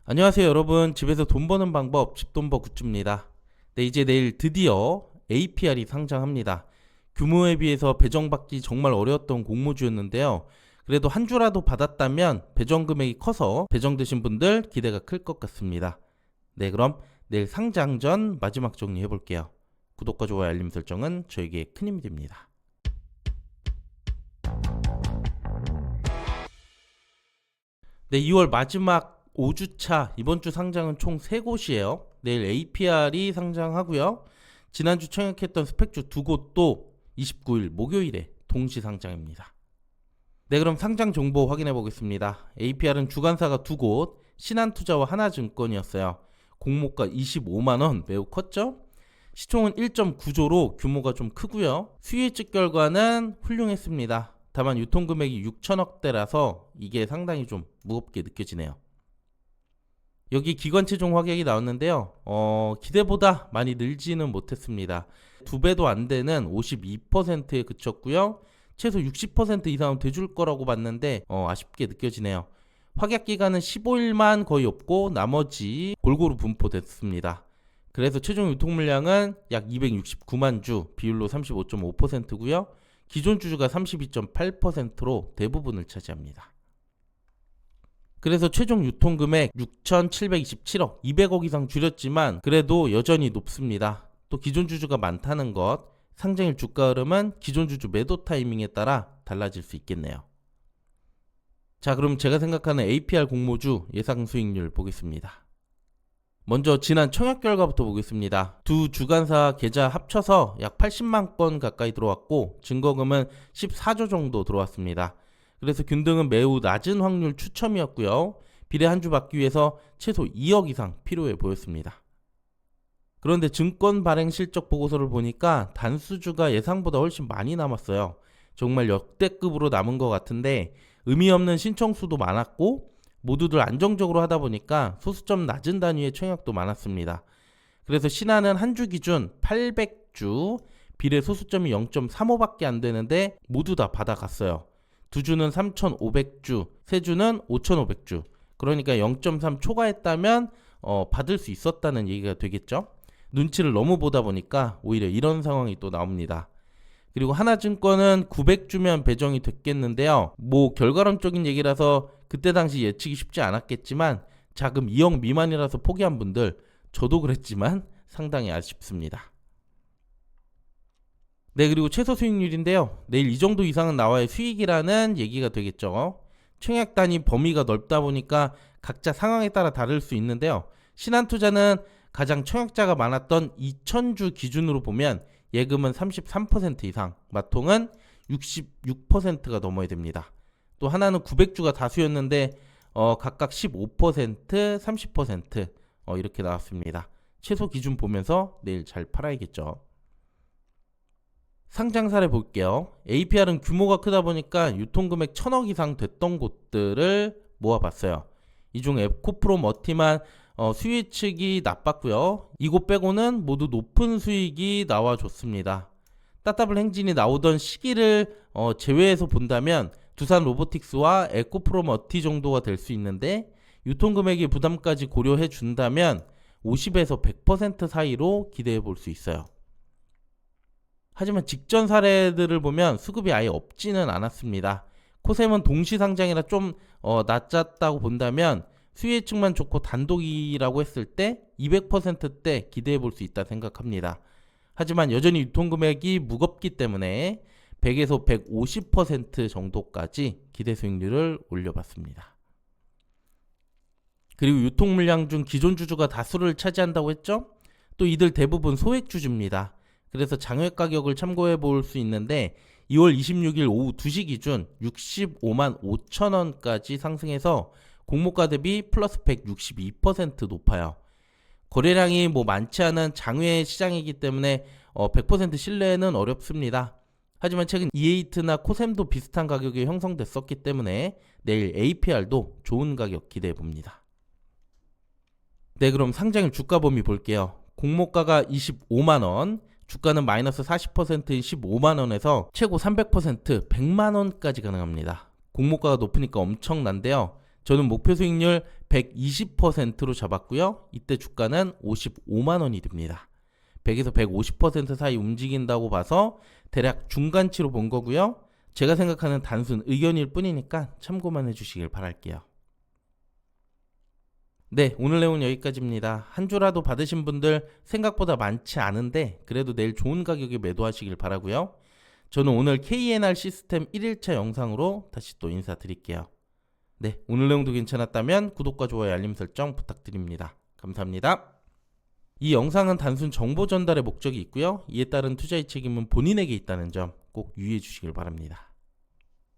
안녕하세요 여러분. 집에서 돈 버는 방법 집돈버 굿즈입니다. 네, 이제 내일 드디어 APR이 상장합니다. 규모에 비해서 배정받기 정말 어려웠던 공모주였는데요. 그래도 한 주라도 받았다면 배정 금액이 커서 배정되신 분들 기대가 클 것 같습니다. 네, 그럼 내일 상장 전 마지막 정리해 볼게요. 구독과 좋아요 알림 설정은 저에게 큰 힘이 됩니다. 네, 2월 마지막 5주차 이번 주 상장은 총 3곳이에요. 내일 APR이 상장하고요. 지난주 청약했던 스펙주 2곳도 29일 목요일에 동시 상장입니다. 네, 그럼 상장 정보 확인해 보겠습니다. APR은 주관사가 2곳, 신한투자와 하나증권이었어요. 공모가 25만원, 매우 컸죠? 시총은 1.9조로 규모가 좀 크고요. 수혜측 결과는 훌륭했습니다. 다만 유통금액이 6천억대라서 이게 상당히 좀 무겁게 느껴지네요. 여기 기관 최종 확약이 나왔는데요. 기대보다 많이 늘지는 못했습니다. 2배도 안 되는 52%에 그쳤고요. 최소 60% 이상은 돼줄 거라고 봤는데 아쉽게 느껴지네요. 확약 기간은 15일만 거의 없고 나머지 골고루 분포됐습니다. 그래서 최종 유통 물량은 약 269만 주, 비율로 35.5%고요. 기존 주주가 32.8%로 대부분을 차지합니다. 그래서 최종 유통금액 6,727억, 200억 이상 줄였지만 그래도 여전히 높습니다. 또 기존 주주가 많다는 것, 상장일 주가 흐름은 기존 주주 매도 타이밍에 따라 달라질 수 있겠네요. 자, 그럼 제가 생각하는 APR 공모주 예상 수익률 보겠습니다. 먼저 지난 청약 결과부터 보겠습니다. 두 주관사 계좌 합쳐서 약 80만 건 가까이 들어왔고 증거금은 14조 정도 들어왔습니다. 그래서 균등은 매우 낮은 확률 추첨이었고요. 비례 한 주 받기 위해서 최소 2억 이상 필요해 보였습니다. 그런데 증권 발행 실적 보고서를 보니까 단수주가 예상보다 훨씬 많이 남았어요. 정말 역대급으로 남은 것 같은데 의미 없는 신청수도 많았고 모두들 안정적으로 하다 보니까 소수점 낮은 단위의 청약도 많았습니다. 그래서 신한은 한 주 기준 800주, 비례 소수점이 0.35밖에 안 되는데 모두 다 받아갔어요. 두 주는 3,500주, 세 주는 5,500주. 그러니까 0.3 초과했다면 받을 수 있었다는 얘기가 되겠죠. 눈치를 너무 보다 보니까 오히려 이런 상황이 또 나옵니다. 그리고 하나증권은 900주면 배정이 됐겠는데요. 뭐 결과론적인 얘기라서 그때 당시 예측이 쉽지 않았겠지만 자금 2억 미만이라서 포기한 분들, 저도 그랬지만 상당히 아쉽습니다. 네, 그리고 최소 수익률인데요. 내일 이 정도 이상은 나와야 수익이라는 얘기가 되겠죠. 청약 단위 범위가 넓다 보니까 각자 상황에 따라 다를 수 있는데요. 신한투자는 가장 청약자가 많았던 2000주 기준으로 보면 예금은 33% 이상, 마통은 66%가 넘어야 됩니다. 또 하나는 900주가 다수였는데 각각 15%, 30% 이렇게 나왔습니다. 최소 기준 보면서 내일 잘 팔아야겠죠. 상장 사례 볼게요. APR은 규모가 크다 보니까 유통금액 1000억 이상 됐던 곳들을 모아봤어요. 이 중 에코프로 머티만 수익 측이 나빴고요. 이곳 빼고는 모두 높은 수익이 나와줬습니다. 따따블 행진이 나오던 시기를 제외해서 본다면 두산 로보틱스와 에코프로 머티 정도가 될 수 있는데 유통금액의 부담까지 고려해 준다면 50에서 100% 사이로 기대해 볼 수 있어요. 하지만 직전 사례들을 보면 수급이 아예 없지는 않았습니다. 코셈은 동시 상장이라 좀 낮았다고 본다면 수혜측만 좋고 단독이라고 했을 때 200%대 기대해 볼 수 있다 생각합니다. 하지만 여전히 유통금액이 무겁기 때문에 100에서 150% 정도까지 기대 수익률을 올려봤습니다. 그리고 유통 물량 중 기존 주주가 다수를 차지한다고 했죠? 또 이들 대부분 소액 주주입니다. 그래서 장외 가격을 참고해 볼 수 있는데 2월 26일 오후 2시 기준 65만 5천 원까지 상승해서 공모가 대비 플러스 162% 높아요. 거래량이 많지 않은 장외 시장이기 때문에 100% 신뢰는 어렵습니다. 하지만 최근 E8나 코셈도 비슷한 가격이 형성됐었기 때문에 내일 APR도 좋은 가격 기대해 봅니다. 네, 그럼 상장일 주가 범위 볼게요. 공모가가 25만원, 주가는 마이너스 40%인 15만원에서 최고 300% 100만원까지 가능합니다. 공모가가 높으니까 엄청난데요. 저는 목표 수익률 120%로 잡았고요. 이때 주가는 55만 원이 됩니다. 100에서 150% 사이 움직인다고 봐서 대략 중간치로 본 거고요. 제가 생각하는 단순 의견일 뿐이니까 참고만 해주시길 바랄게요. 네, 오늘 내용은 여기까지입니다. 한 주라도 받으신 분들 생각보다 많지 않은데 그래도 내일 좋은 가격에 매도하시길 바라고요. 저는 오늘 KNR 시스템 1일차 영상으로 다시 또 인사드릴게요. 네, 오늘 내용도 괜찮았다면 구독과 좋아요, 알림 설정 부탁드립니다. 감사합니다. 이 영상은 단순 정보 전달의 목적이 있고요. 이에 따른 투자의 책임은 본인에게 있다는 점 꼭 유의해 주시길 바랍니다.